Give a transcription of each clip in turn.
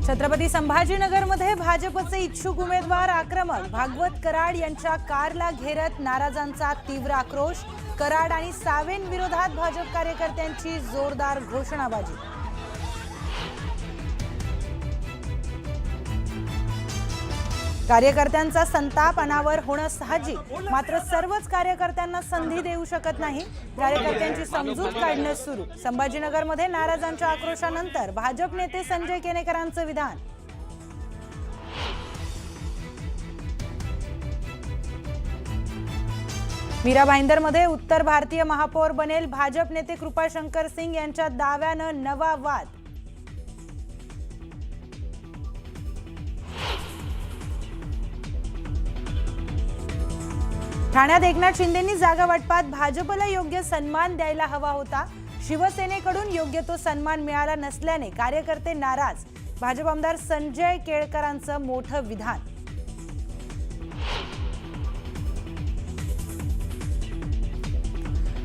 छत्रपती संभाजीनगरमध्ये भाजपचे इच्छुक उमेदवार आक्रमक। भागवत कराड यांच्या कारला घेरत नाराजांचा तीव्र आक्रोश। कराड आणि सावेन विरोधात भाजप कार्यकर्त्यांची जोरदार घोषणाबाजी। कार्यकर्त्यांचा संताप अनावर होणं साहजिक, मात्र सर्वच कार्यकर्त्यांना संधी देऊ शकत नाही। कार्यकर्त्यांची समजूत काढणं सुरू। संभाजीनगरमध्ये नाराजांच्या आक्रोशानंतर भाजप नेते संजय केनेकरांचं विधान। मीरा भाईंदरमध्ये उत्तर भारतीय महापौर बनेल भाजप नेते कृपाशंकर सिंग यांच्या दाव्यानं नवा वाद। ठाण्यात एकनाथ शिंदेंनी जागा वाटपात भाजपला योग्य सन्मान द्यायला हवा होता। शिवसेनेकडून योग्य तो सन्मान मिळाला नसल्याने कार्यकर्ते नाराज। भाजप आमदार संजय केळकरांचं मोठं विधान।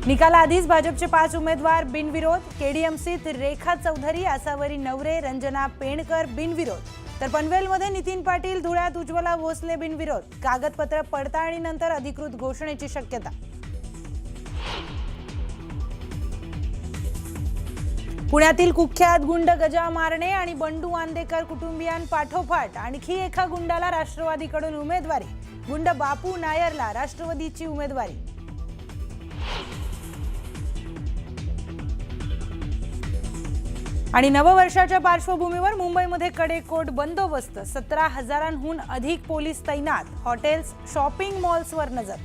निकालाआधीच भाजपचे 5 उमेदवार बिनविरोध। केडीएमसीत रेखा चौधरी, आसावरी नवरे, रंजना पेणकर बिनविरोध, तर पनवेलमध्ये नितीन पाटील, धुळ्यात उज्ज्वला भोसले बिनविरोध। कागदपत्र पडताळणीनंतर अधिकृत घोषणेची शक्यता। पुण्यातील कुख्यात गुंड गजा मारणे आणि बंडू आंदेकर कुटुंबियांपाठोपाठ आणखी एका गुंडाला राष्ट्रवादीकडून उमेदवारी। गुंड बापू नायरला राष्ट्रवादीची उमेदवारी। आणि नववर्षाच्या पार्श्वभूमीवर मुंबईमध्ये कडेकोट बंदोबस्त। 17,000हून अधिक पोलीस तैनात। हॉटेल्स, शॉपिंग मॉल्सवर नजर।